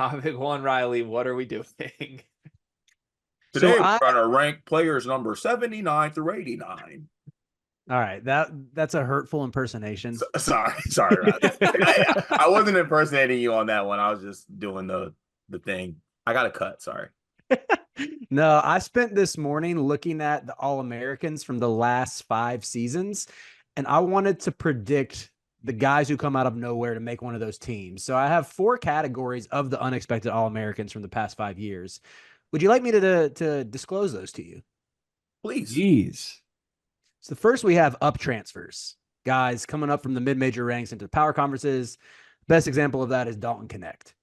Topic one, Riley, what are we doing? So Today I we're going to rank players number 79 through 89. all right, that's a hurtful impersonation. Sorry, Riley. I wasn't impersonating you on that one. I was just doing the thing. I got a cut. Sorry. No, I spent this morning looking at the All-Americans from the last 5 seasons, and I wanted to predict the guys who come out of nowhere to make one of those teams. So I have 4 categories of the unexpected All-Americans from the past 5 years. Would you like me to disclose those to you? Please. Jeez. So the first we have up transfers, guys coming up from the mid-major ranks into the power conferences. Best example of that is Dalton Connect.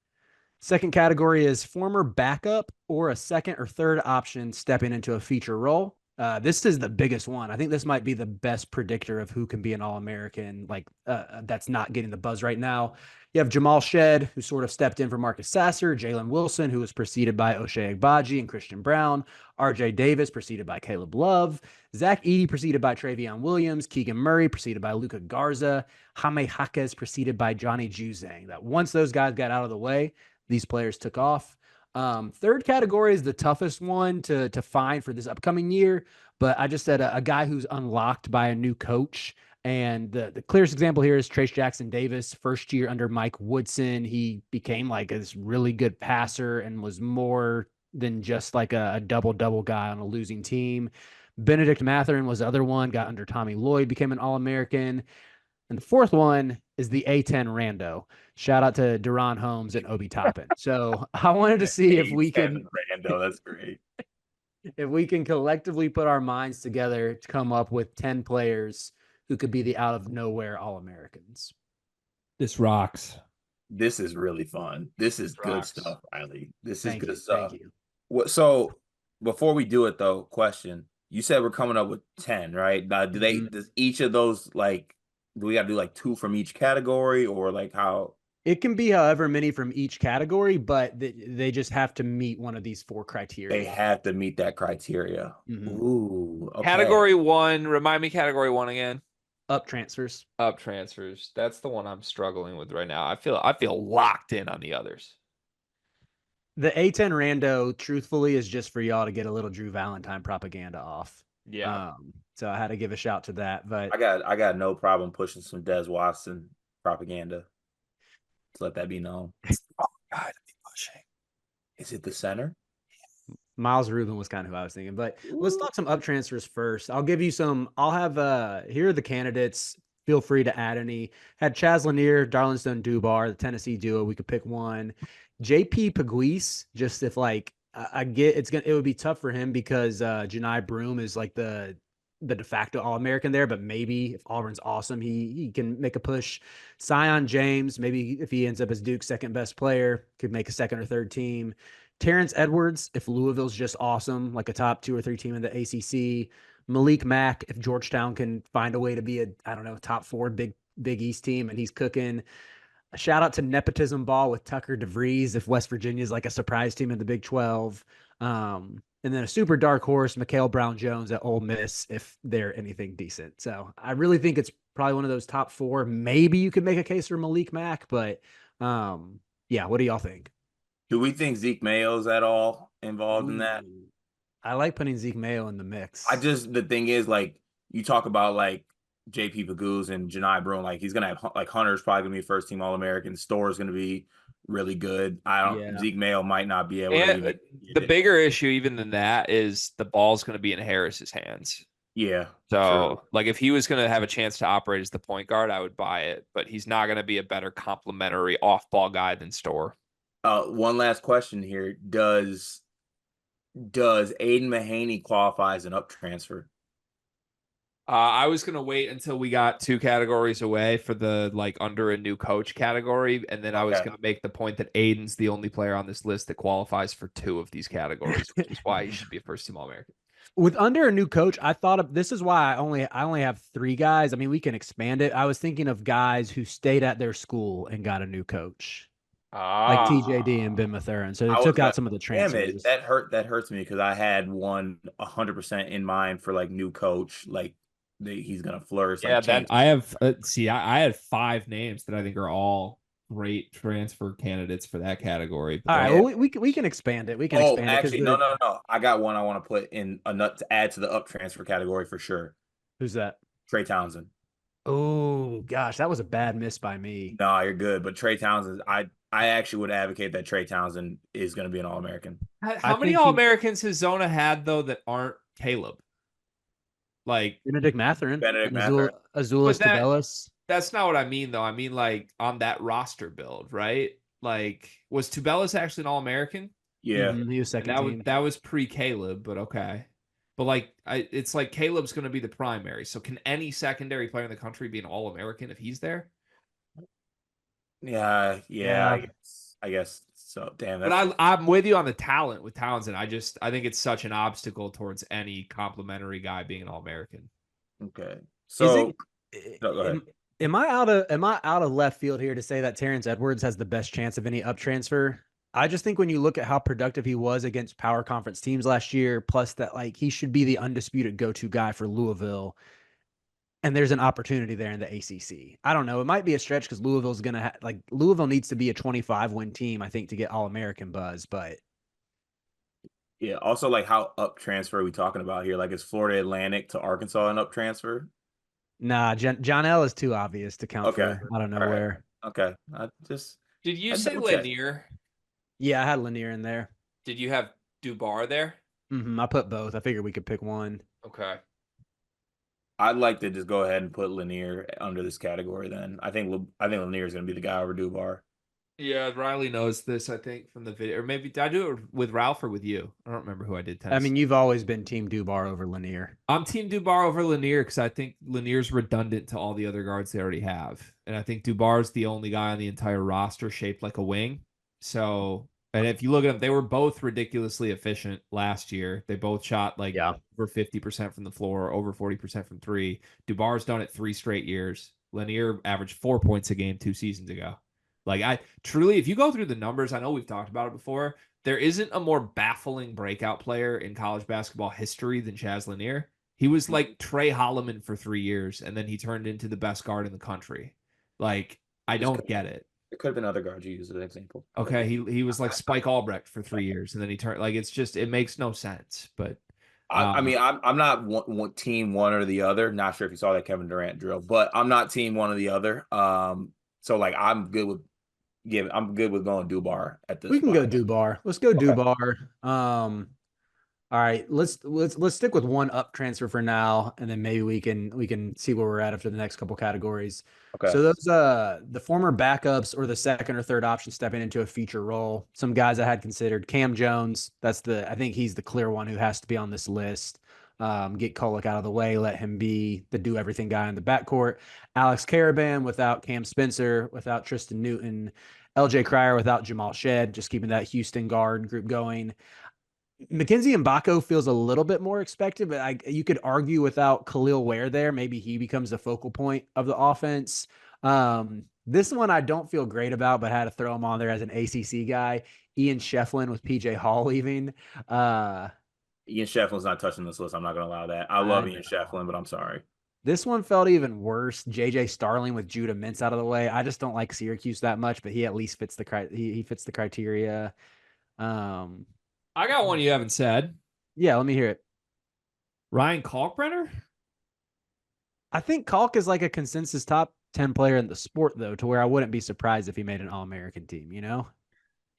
Second category is former backup or a second or third option stepping into a feature role. This is the biggest one. I think this might be the best predictor of who can be an All-American, that's not getting the buzz right now. You have Jamal Shed, who sort of stepped in for Marcus Sasser, Jalen Wilson, who was preceded by O'Shea Agbaji and Christian Brown, RJ Davis, preceded by Caleb Love, Zach Edey, preceded by Travion Williams, Keegan Murray, preceded by Luka Garza, Jaime Jaquez, preceded by Johnny Juzang. That once those guys got out of the way, these players took off. Third category is the toughest one to find for this upcoming year, but I just said a guy who's unlocked by a new coach. And the clearest example here is Trace Jackson Davis. First year under Mike Woodson, he became like this really good passer and was more than just like a double-double guy on a losing team. Benedict Mathurin was the other one, got under Tommy Lloyd, became an All-American. And the fourth one is the A10 Rando. Shout out to Deron Holmes and Obi Toppin. So I wanted to see if we can Rando, that's great. if we can collectively put our minds together to come up with 10 players who could be the out of nowhere All-Americans. This rocks. This is really fun. This is good Rocks. stuff, Riley. This is Thank good you. stuff. Thank you. So before we do it though, question. You said we're coming up with 10, right? Now, does each of those do we gotta do like 2 from each category or like how? It can be however many from each category, but they just have to meet one of these 4 criteria. They have to meet that criteria. Ooh, okay. Category one, remind me category one again. Up transfers. Up transfers. That's the one I'm struggling with right now. I feel locked in on the others. The A10 Rando, truthfully, is just for y'all to get a little Drew Valentine propaganda off. Yeah. So I had to give a shout to that. But I got no problem pushing some Des Watson propaganda. Let's let that be known. It's the wrong guy to be pushing. Is it the center? Miles Rubin was kind of who I was thinking. But let's talk some up transfers first. I'll give you some. I'll have here are the candidates. Feel free to add any. Had Chaz Lanier, Darlinstone Dubar, the Tennessee duo. We could pick one. JP Pegues, just if like I get it would be tough for him because Janai Broom is like the de facto All-American there, but maybe if Auburn's awesome, he can make a push. Sion James, maybe if he ends up as Duke's second best player, could make a second or third team. Terrence Edwards, if Louisville's just awesome, like a top 2 or 3 team in the ACC. Malik Mack, if Georgetown can find a way to be top 4 Big East team and he's cooking. A shout out to nepotism ball with Tucker DeVries if West Virginia is like a surprise team in the Big 12. And then a super dark horse, Mikhail Brown-Jones at Ole Miss if they're anything decent. So I really think it's probably one of those top 4. Maybe you could make a case for Malik Mack, but yeah, what do y'all think? Do we think Zeke Mayo's at all involved in that? I like putting Zeke Mayo in the mix. The thing is, like, you talk about like JP Pegues and Janai Broom, like he's gonna have like Hunter's probably gonna be first team All-American. Store's gonna be really good. Zeke Mayo might not be able to even. The bigger issue even than that is the ball's gonna be in Harris's hands. Yeah. So true. like if he was gonna have a chance to operate as the point guard, I would buy it, but he's not gonna be a better complementary off-ball guy than Store. One last question here. Does Aiden Mahaney qualify as an up transfer? I was gonna wait until we got 2 categories away for the like under a new coach category, and then I was gonna make the point that Aiden's the only player on this list that qualifies for 2 of these categories, which is why he should be a first team All-American. With under a new coach, I thought of this is why I only have 3 guys. I mean, we can expand it. I was thinking of guys who stayed at their school and got a new coach. Like TJD and Ben Mathurin. So they took out some of the transfers. That hurts me because I had one 100% in mind for like new coach, like he's gonna flourish. Yeah, like I have I had 5 names that I think are all great transfer candidates for that category. But All right, well, we can expand it. We can expand it because actually, no. I got one I want to put in a nut to add to the up transfer category for sure. Who's that? Trey Townsend. Oh gosh, that was a bad miss by me. No, you're good. But Trey Townsend, I actually would advocate that Trey Townsend is going to be an All-American. How many All-Americans has Zona had though that aren't Caleb? Like Benedict Mathurin, Azuolas Tubelis. That's not what I mean though. I mean like on that roster build, right? Like was Tubelis actually an All-American? Yeah, he was second team. That was pre-Caleb, but okay. But like it's like Caleb's going to be the primary. So can any secondary player in the country be an All-American if he's there? Yeah. I guess so. Damn. But I'm with you on the talent with Townsend. I think it's such an obstacle towards any complimentary guy being an All-American. Okay. So no, go ahead. Am I out of left field here to say that Terrence Edwards has the best chance of any up transfer? I just think when you look at how productive he was against power conference teams last year, plus that like he should be the undisputed go-to guy for Louisville. And there's an opportunity there in the ACC. I don't know. It might be a stretch because Louisville's going to Louisville needs to be a 25-win team, I think, to get All-American buzz. But yeah, also like how up transfer are we talking about here? Like is Florida Atlantic to Arkansas an up transfer? Nah, John L is too obvious to count for. I don't know where. Okay, did you say Lanier? Yeah, I had Lanier in there. Did you have Dubar there? I put both. I figured we could pick one. Okay. I'd like to just go ahead and put Lanier under this category. Then I think Lanier is going to be the guy over Dubar. Yeah, Riley knows this, I think, from the video. Or maybe did I do it with Ralph or with you? I don't remember who I did. I mean, you've always been Team Dubar over Lanier. I'm Team Dubar over Lanier because I think Lanier's redundant to all the other guards they already have. And I think Dubar's the only guy on the entire roster shaped like a wing. So, and if you look at them, they were both ridiculously efficient last year. They both shot like over 50% from the floor, over 40% from three. Dubar's done it 3 straight years. Lanier averaged 4 points a game 2 seasons ago. Like I truly, if you go through the numbers, I know we've talked about it before. There isn't a more baffling breakout player in college basketball history than Chaz Lanier. He was like Trey Holloman for 3 years, and then he turned into the best guard in the country. Like I don't get it. It could have been other guards you used as an example. Okay, he was like Spike Albrecht for 3 years, and then he turned like it makes no sense. But I mean, I'm not one team one or the other. Not sure if you saw that Kevin Durant drill, but I'm not team one or the other. So like I'm good with going Dubar at this. We can go Dubar. Let's go Dubar. All right, let's stick with one up transfer for now, and then maybe we can see where we're at after the next couple categories. Okay. So those the former backups or the second or third option stepping into a feature role. Some guys I had considered. Cam Jones, I think he's the clear one who has to be on this list. Get Kolek out of the way, let him be the do everything guy in the backcourt. Alex Caravan without Cam Spencer, without Tristan Newton, LJ Cryer without Jamal Shed, just keeping that Houston guard group going. Mackenzie Mbako feels a little bit more expected, but you could argue without Khalil Ware there, maybe he becomes the focal point of the offense. This one I don't feel great about, but had to throw him on there as an ACC guy. Ian Shefflin with PJ Hall leaving. Ian Shefflin's not touching this list. I'm not going to allow that. I love Ian Shefflin, but I'm sorry. This one felt even worse. JJ Starling with Judah Mintz out of the way. I just don't like Syracuse that much, but he at least fits he fits the criteria. I got one you haven't said. Yeah, let me hear it. Ryan Kalkbrenner? I think Kalk is like a consensus top 10 player in the sport, though, to where I wouldn't be surprised if he made an All-American team, you know?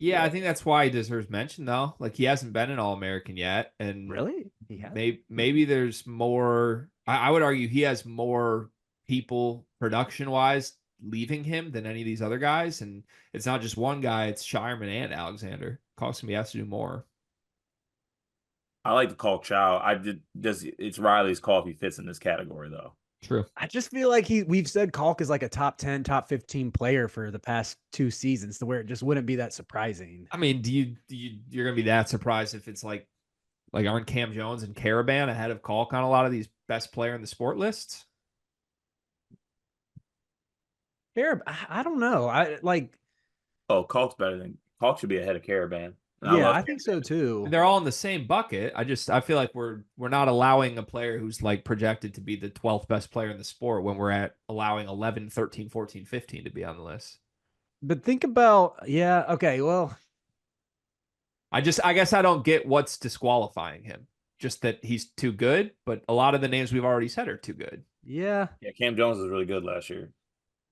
Yeah, I think that's why he deserves mention, though. Like, he hasn't been an All-American yet. And really? He has? Maybe there's more. I would argue he has more people production-wise leaving him than any of these other guys. And it's not just one guy. It's Shireman and Alexander. Kalk's going to have to do more. I like to call Chow. It's Riley's call if he fits in this category, though. True. I just feel like we've said Kalk is like a top 10, top 15 player for the past 2 seasons, to where it just wouldn't be that surprising. I mean, you're gonna be that surprised if it's like aren't Cam Jones and Caravan ahead of Kalk on a lot of these best player in the sport lists? I don't know. Kalk's better than Kalk should be ahead of Caravan. Yeah, I think so too. They're all in the same bucket. I feel like we're not allowing a player who's like projected to be the 12th best player in the sport when we're allowing 11, 13, 14, 15 to be on the list. But think about, yeah, okay, well, I guess I don't get what's disqualifying him. Just that he's too good, but a lot of the names we've already said are too good. yeah, Yeah, Cam Jones was really good last year.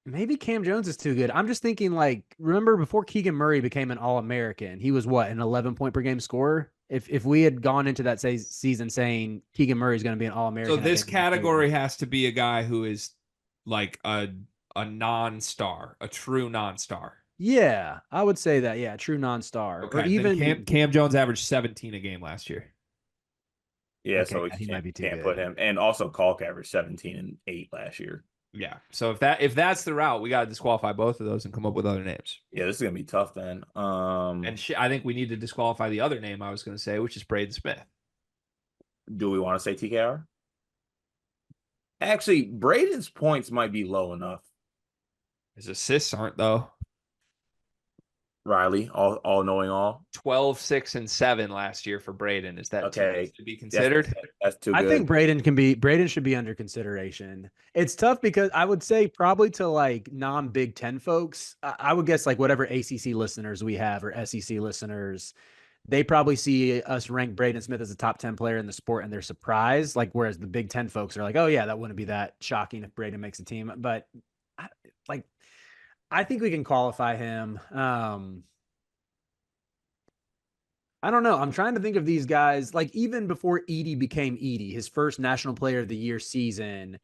maybe Cam Jones is too good. I'm just thinking, like, remember before Keegan Murray became an All-American, he was what, an 11 point per game scorer? If we had gone into that season saying Keegan Murray is going to be an So All-American at the this end of the year, category has to be a guy who is like a non-star, a true non-star. yeah, I would say that. Yeah, true non-star, or Okay, then even Cam Jones averaged 17 a game last year. Yeah, okay, so we yeah, he might be too can't put good. him. And also, Kalk averaged 17 and 8 last year. Yeah. So if that's the route, we got to disqualify both of those and come up with other names. Yeah, this is gonna be tough then. And I think we need to disqualify the other name I was going to say, which is Braden Smith. Do we want to say TKR? Actually, Braden's points might be low enough. His assists aren't though. Riley, all knowing all. 12, 6, and 7 last year for Braden. Is that too much to be considered? That's too I good. think Braden should be under consideration. It's tough because I would say probably to like non-Big Ten folks, I would guess like whatever ACC listeners we have or SEC listeners, they probably see us rank Braden Smith as a top 10 player in the sport and they're surprised. Like, whereas the Big Ten folks are like, oh yeah, that wouldn't be that shocking if Braden makes a team. But like, I think we can qualify him. I don't know. I'm trying to think of these guys. Like even before Edey became Edey, his first National Player of the Year season,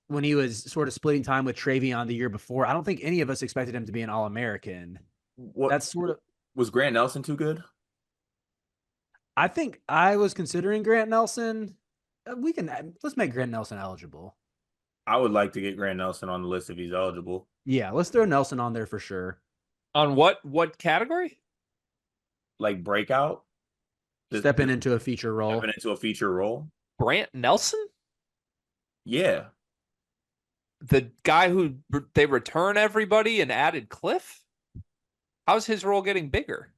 when he was sort of splitting time with Travion the year before, I don't think any of us expected him to be an All-American. What That's sort of. was Grant Nelson too good? I think I was considering Grant Nelson. Let's make Grant Nelson eligible. I would like to get Grant Nelson on the list if he's eligible. Yeah, let's throw Nelson on there for sure. On what category? Like breakout. Stepping into a feature role. Stepping into a feature role. Grant Nelson? Yeah. The guy who they return everybody and added Cliff? How's his role getting bigger?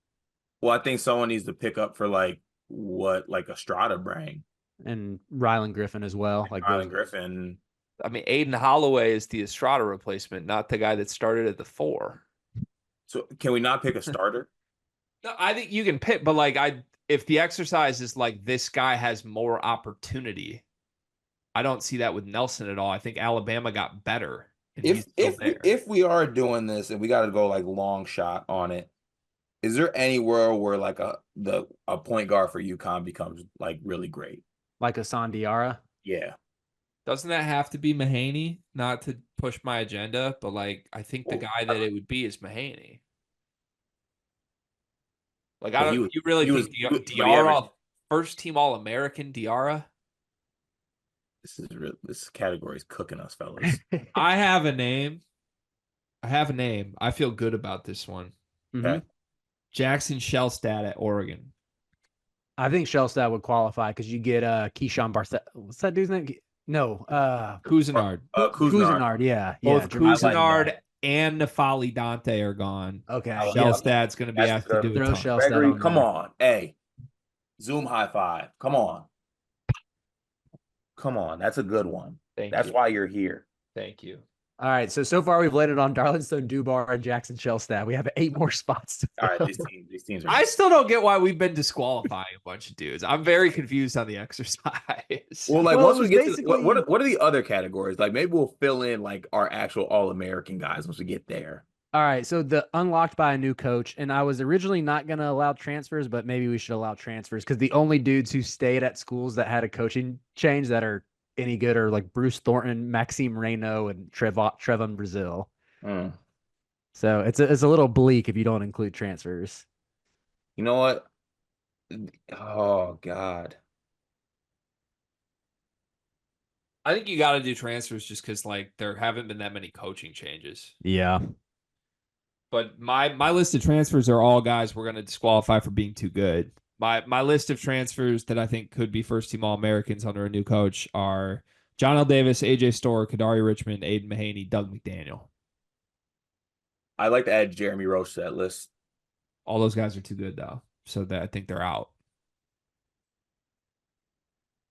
Well, I think someone needs to pick up for like what like Estrada bring. And Rylan Griffin as well. Like Rylan Griffin. I mean, Aiden Holloway is the Estrada replacement, not the guy that started at the 4. So can we not pick a starter? No, I think you can pick, but like if the exercise is like this guy has more opportunity, I don't see that with Nelson at all. I think Alabama got better. If we are doing this and we got to go like long shot on it, is there anywhere where like a point guard for UConn becomes like really great? Like a Sandiara? Yeah. Doesn't that have to be Mahaney? Not to push my agenda, but like I think the guy that it would be is Mahaney. Like I don't. You really think Diarra, first team All-American Diarra? This category is cooking us, fellas. I have a name. I feel good about this one. Okay. Jackson Shellstat at Oregon. I think Shellstat would qualify because you get Keyshawn Barthel. What's that dude's name? No, Cousinard. Cousinard, yeah. Both Cousinard and Nafali Dante are gone. Okay. Shellstat's going to be asked to do it. Gregory, come on. Hey, Zoom high five. Come on. Come on. That's a good one. That's why you're here. Thank you. All right. So far we've landed on Darlinstone Dubar and Jackson Shellstat. We have 8 more spots to fill. All right. These teams are. I still don't get why we've been disqualifying a bunch of dudes. I'm very confused on the exercise. Well, like once we get to what are the other categories? Like maybe we'll fill in like our actual All-American guys once we get there. All right. So the unlocked by a new coach. And I was originally not going to allow transfers, but maybe we should allow transfers because the only dudes who stayed at schools that had a coaching change that are any good are like Bruce Thornton, Maxime Reynaud, and Trevon Brazil. So it's a little bleak if you don't include transfers. You know what? Oh God. I think you got to do transfers just because like there haven't been that many coaching changes. Yeah. But my list of transfers are all guys we're going to disqualify for being too good. My list of transfers that I think could be first team All-Americans under a new coach are John L. Davis, AJ Storr, Kadari Richmond, Aiden Mahaney, Doug McDaniel. I'd like to add Jeremy Roach to that list. All those guys are too good though, so that I think they're out.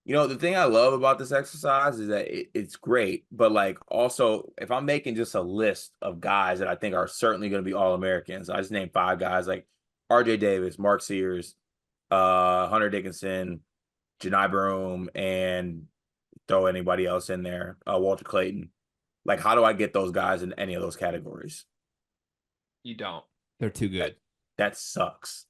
You know, the thing I love about this exercise is that it's great, but like also if I'm making just a list of guys that I think are certainly going to be All-Americans, I just named 5 guys like RJ Davis, Mark Sears, Hunter Dickinson, Janai Broom, and throw anybody else in there, Walter Clayton. Like, how do I get those guys in any of those categories? You don't. They're too good. That sucks.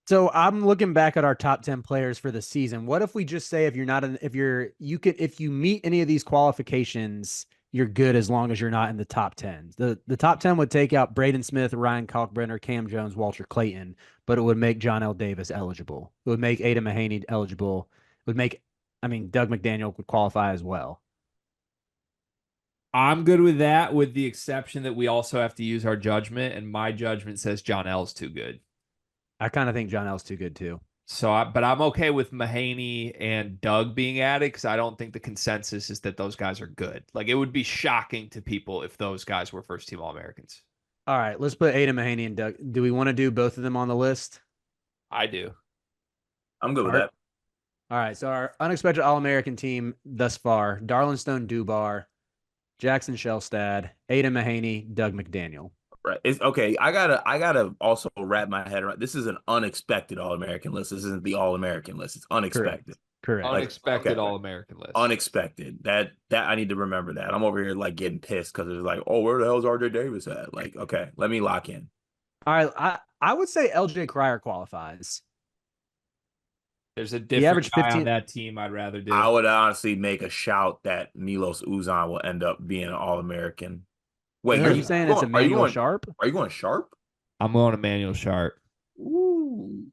So I'm looking back at our top 10 players for the season. What if we just say if you're not in, if you meet any of these qualifications, you're good as long as you're not in the top 10. The top 10 would take out Braden Smith, Ryan Kalkbrenner, Cam Jones, Walter Clayton, but it would make John L. Davis eligible. It would make Ada Mahaney eligible. It would make, I mean, Doug McDaniel would qualify as well. I'm good with that, with the exception that we also have to use our judgment, and my judgment says John L's too good. I kind of think John L's too good too. So, but I'm okay with Mahaney and Doug being added because I don't think the consensus is that those guys are good. Like, it would be shocking to people if those guys were first team All-Americans. All right, let's put Ada Mahaney and Doug. Do we want to do both of them on the list? I do. I'm good with that. All right, so our unexpected All-American team thus far: Darlington Dubar, Jackson Shelstad, Ada Mahaney, Doug McDaniel. Right. It's okay. I gotta also wrap my head around. This is an unexpected All-American list. This isn't the All-American list. It's unexpected. Correct. Unexpected All-American list. Unexpected. That I need to remember that. I'm over here like getting pissed because it's like, oh, where the hell is RJ Davis at? Like, okay, let me lock in. All right, I would say LJ Cryer qualifies. There's a different guy on that team I'd rather do. I would honestly make a shout that Milos Uzan will end up being an All-American. Wait, are you saying it's Emmanuel Sharp? Are you going Sharp? I'm going Emmanuel Sharp. Ooh.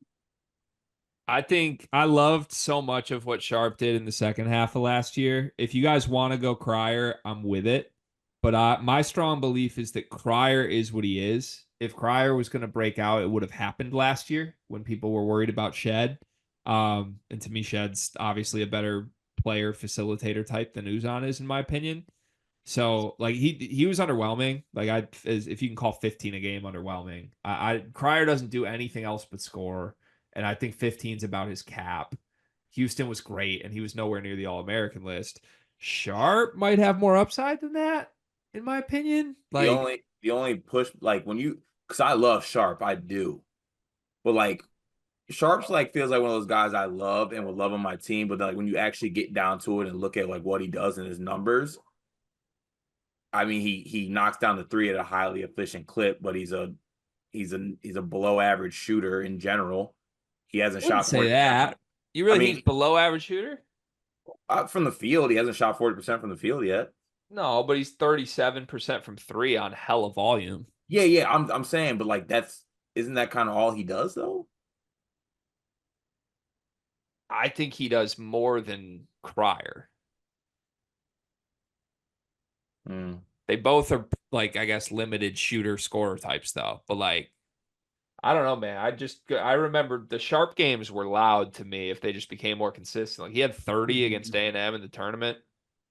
I think I loved so much of what Sharp did in the second half of last year. If you guys want to go Cryer, I'm with it. But my strong belief is that Cryer is what he is. If Cryer was going to break out, it would have happened last year when people were worried about Shed. And to me, Shed's obviously a better player facilitator type than Uzan is, in my opinion. So like he was underwhelming. Like if you can call 15 a game underwhelming. Cryer doesn't do anything else but score, and I think 15 is about his cap. Houston was great, and he was nowhere near the All-American list. Sharp might have more upside than that, in my opinion. Like the only push, like because I love Sharp, I do, but like Sharp's like feels like one of those guys I love and would love on my team, but like when you actually get down to it and look at like what he does in his numbers. I mean, he knocks down the three at a highly efficient clip, but he's a below average shooter in general. He hasn't shot. Say that. You really think he's below average shooter? From the field, he hasn't shot 40% from the field yet. No, but he's 37% from three on hella volume. Yeah. I'm saying, but like isn't that kind of all he does though? I think he does more than Cryer. They both are like, I guess, limited shooter scorer types though. But like, I don't know, man. I remember the Sharp games were loud to me if they just became more consistent. Like he had 30 against A&M in the tournament.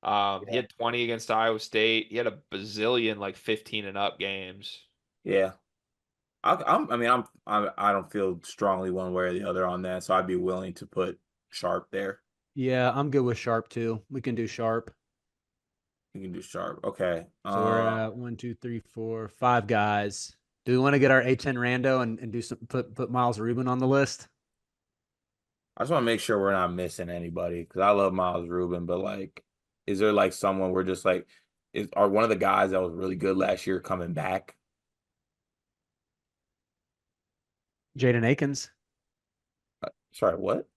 He had 20 against Iowa State. He had a bazillion like 15 and up games. Yeah. I don't feel strongly one way or the other on that, so I'd be willing to put Sharp there. Yeah, I'm good with Sharp too. We can do Sharp. You can do Sharp. Okay. So we're at 1, 2, 3, 4, 5 guys. Do we want to get our A10 rando and do some put Miles Rubin on the list? I just want to make sure we're not missing anybody because I love Miles Rubin, but like, is there like someone we're just like, are one of the guys that was really good last year coming back? Jaden Akins. Sorry, what?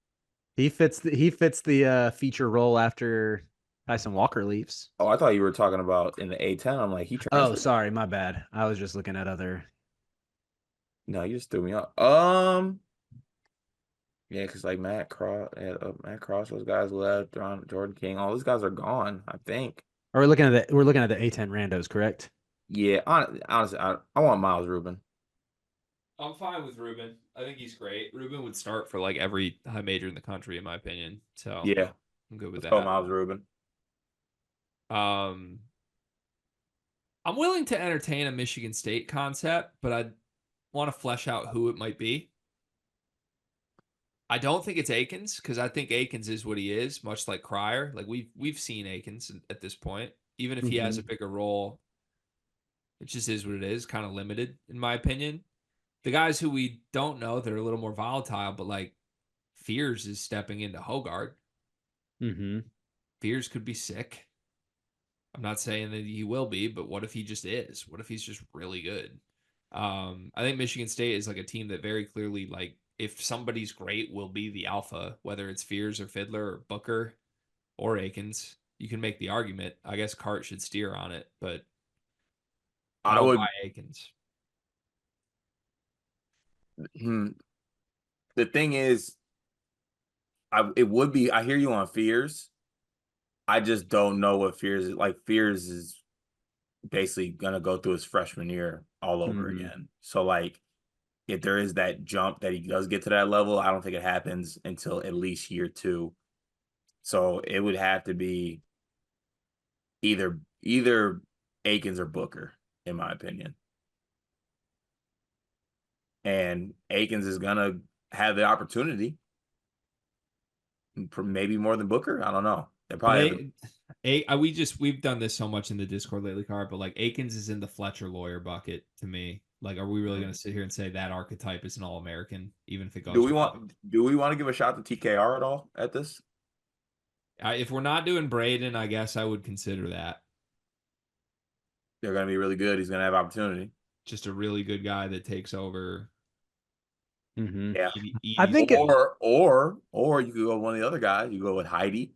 He fits the feature role after Tyson Walker leaves. Oh, I thought you were talking about in the A10. I'm like, he transferred. Oh, sorry, my bad. I was just looking at other. No, you just threw me off. Yeah, because like Matt Cross, those guys left. Jordan King, all those guys are gone. I think. We're looking at the A10 randos, correct? Yeah, honestly, I want Miles Rubin. I'm fine with Rubin. I think he's great. Rubin would start for like every high major in the country, in my opinion. So yeah, I'm good with that. Miles Rubin. I'm willing to entertain a Michigan State concept, but I want to flesh out who it might be. I don't think it's Akins because I think Akins is what he is, much like Cryer. Like we've seen Akins at this point. Even if he has a bigger role, it just is what it is. Kind of limited, in my opinion. The guys who we don't know, they're a little more volatile, but like Fears is stepping into Hogard. Fears could be sick. I'm not saying that he will be, but what if he just is? What if he's just really good? I think Michigan State is like a team that very clearly, like, if somebody's great, will be the alpha, whether it's Fears or Fiddler or Booker or Akins. You can make the argument. I guess Cart should steer on it, but I I don't would. buy Akins. The thing is, it would be. I hear you on Fears. I just don't know what Fears is. Like Fears is basically gonna go through his freshman year all over again. So like, if there is that jump that he does get to that level, I don't think it happens until at least year 2. So it would have to be either Akins or Booker, in my opinion. And Akins is gonna have the opportunity, maybe more than Booker. I don't know. They But probably we've done this so much in the Discord lately, Cart, but like Akins is in the Fletcher lawyer bucket to me. Like, are we really going to sit here and say that archetype is an All-American, even if it goes? Do we want to give a shot to TKR at all at this? If we're not doing Braden, I guess I would consider that. They're going to be really good. He's going to have opportunity. Just a really good guy that takes over. Yeah, I think, or you could go with one of the other guys. You go with Heidi.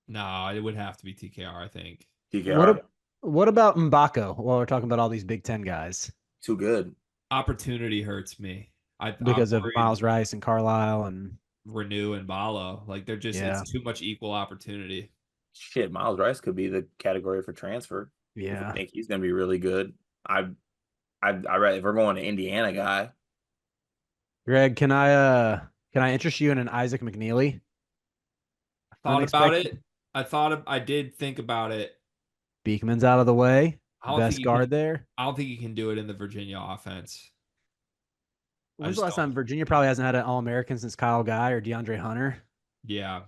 No, it would have to be TKR. I think. TKR. What about Mbako? While we're talking about all these Big Ten guys, too good. Opportunity hurts me. Because of Miles Rice and Carlisle and Renew and Balo. Like they're just it's too much equal opportunity. Shit, Miles Rice could be the category for transfer. Yeah, I think he's going to be really good. I read if we're going to Indiana guy. Greg, can I interest you in an Isaac McNeely? I did think about it. Beekman's out of the way. Best guard there. I don't think you can do it in the Virginia offense. When's the last time Virginia probably hasn't had an All-American since Kyle Guy or DeAndre Hunter? Yeah.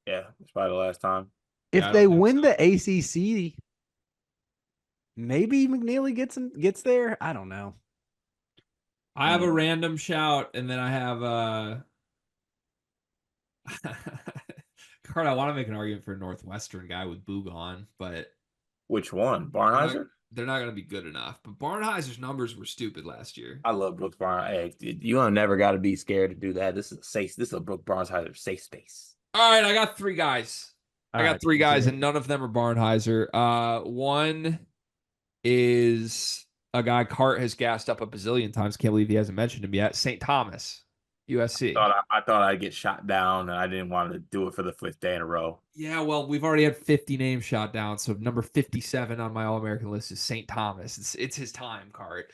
Yeah, it's probably the last time. If they win the ACC, maybe McNeely gets there. I don't know. I have a random shout, and then I have Card, I want to make an argument for a Northwestern guy with Bugon, but which one? Barnheiser? They're not going to be good enough. But Barnheiser's numbers were stupid last year. I love Brooks Barnheiser. Hey, you never got to be scared to do that. This is a Brooks Barnheiser safe space. All right, I got 3 guys. And none of them are Barnheiser. One is a guy Cart has gassed up a bazillion times. Can't believe he hasn't mentioned him yet. St. Thomas, USC. I thought I'd get shot down, and I didn't want to do it for the 5th day in a row. Yeah, well, we've already had 50 names shot down, so number 57 on my All-American list is St. Thomas. It's his time, Cart.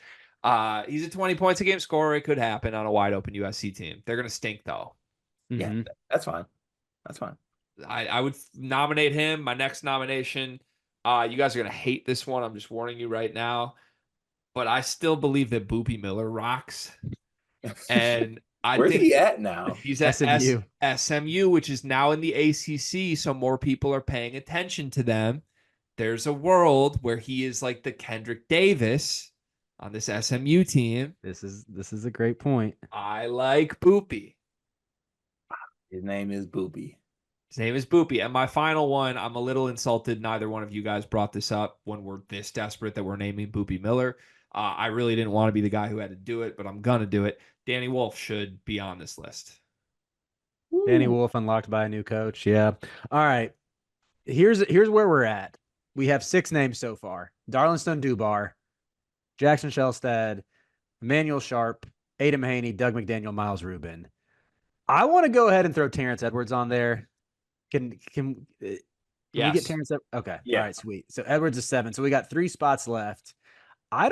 He's a 20 points a game scorer. It could happen on a wide open USC team. They're gonna stink though. Yeah, that's fine. That's fine. I would nominate him. My next nomination. You guys are gonna hate this one. I'm just warning you right now. But I still believe that Boopy Miller rocks. And where's he at now? He's at SMU, which is now in the ACC, so more people are paying attention to them. There's a world where he is like the Kendrick Davis on this SMU team. This is a great point. I like Boopy. His name is Boopy. And my final one, I'm a little insulted. Neither one of you guys brought this up when we're this desperate that we're naming Boopy Miller. I really didn't want to be the guy who had to do it, but I'm going to do it. Danny Wolf should be on this list. Woo. Danny Wolf unlocked by a new coach. Yeah. All right. Here's where we're at. We have 6 names so far. Darlinstone Dubar, Jackson Shelstad, Emmanuel Sharp, Ada Mahaney, Doug McDaniel, Miles Rubin. I want to go ahead and throw Terrence Edwards on there. Can we get Terrence? Okay. Yeah. All right, sweet. So Edwards is 7. So we got 3 spots left. I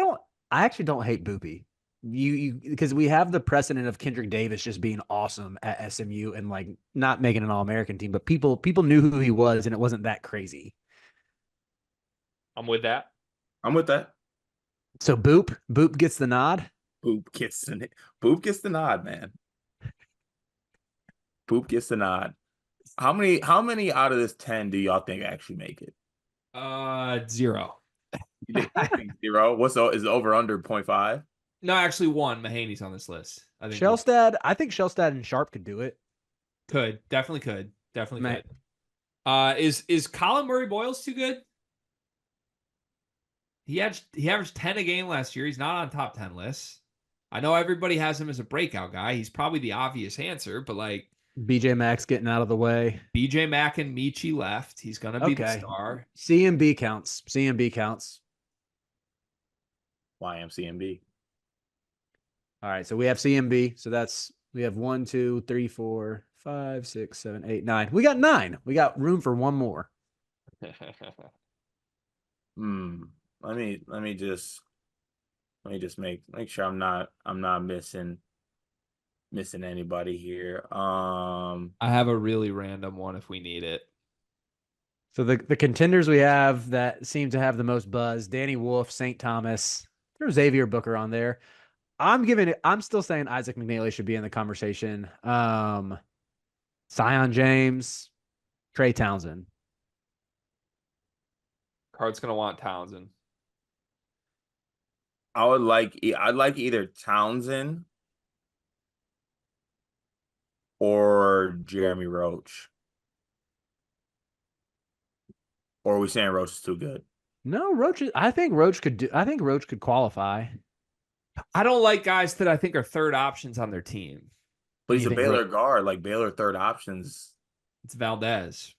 actually don't hate Boopy. Because we have the precedent of Kendrick Davis just being awesome at SMU and like not making an All-American team, but people knew who he was and it wasn't that crazy. I'm with that. So Boop gets the nod. Boop gets the nod, man. Poop gets the nod. How many out of this 10 do y'all think actually make it? 0. You think 0? Is it over under 0.5? No, actually 1. Mahaney's on this list. I think I think Shellstad and Sharp could do it. Definitely could. Is Colin Murray Boyles too good? He averaged 10 a game last year. He's not on top 10 lists. I know everybody has him as a breakout guy. He's probably the obvious answer, but like BJ Mack's getting out of the way. BJ Mack and Michi left. He's gonna be the star. CMB counts. CMB counts. YMCMB. All right, so we have CMB. So we have 1, 2, 3, 4, 5, 6, 7, 8, 9. We got 9. We got room for one more. Let me just make sure I'm not missing anybody here. I have a really random one if we need it. So the contenders we have that seem to have the most buzz: Danny Wolf, St. Thomas. There's Xavier Booker on there. I'm still saying Isaac McNeely should be in the conversation. Zion James, Trey Townsend. Card's gonna want Townsend. I'd like either Townsend or Jeremy Roach. Or are we saying Roach is too good? No, I think Roach could qualify. I don't like guys that I think are third options on their team. But he's a Baylor guard. Like Baylor third options. It's Valdez.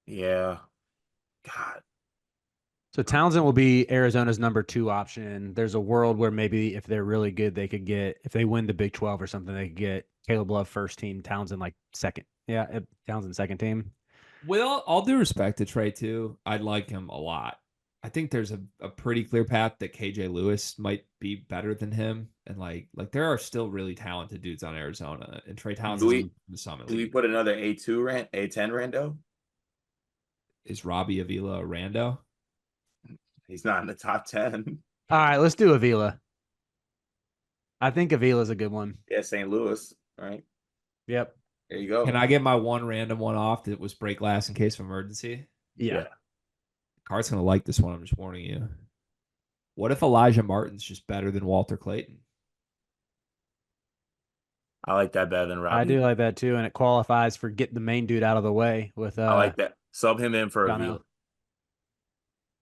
Yeah. God. So Townsend will be Arizona's number 2 option. There's a world where maybe if they're really good, they could get, if they win the Big 12 or something, they could get Caleb Love first team, Townsend like second. Yeah, Townsend second team. With all due respect to Trey too, I like him a lot. I think there's a pretty clear path that KJ Lewis might be better than him, and like there are still really talented dudes on Arizona, and Trey Townsend the Summit. Do we put another A10 rando? Is Robbie Avila a rando? He's not in the top 10. All right, let's do Avila. I think Avila's a good one. Yeah, St. Louis, right? Yep. There you go. Can I get my one random one off that was break glass in case of emergency? Yeah. Cart's going to like this one. I'm just warning you. What if Elijah Martin's just better than Walter Clayton? I like that better than Robbie. I do like that too, and it qualifies for get the main dude out of the way with I like that. Sub him in for Avila.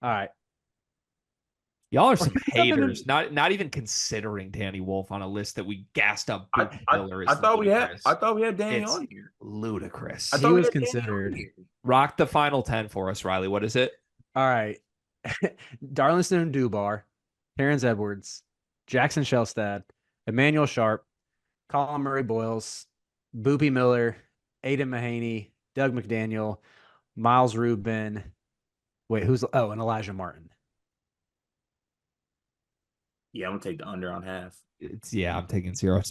All right. Y'all are some haters. Not even considering Danny Wolf on a list that we gassed up. I thought we had Danny on here. Ludicrous. He was considered. Rock the final 10 for us, Riley. What is it? All right. Darlington Dubar, Terrence Edwards, Jackson Shellstad, Emmanuel Sharp, Colin Murray Boyles, Boopy Miller, Aiden Mahaney, Doug McDaniel, Miles Rubin. Wait, and Elijah Martin. Yeah, I'm gonna take the under on half. I'm taking 0.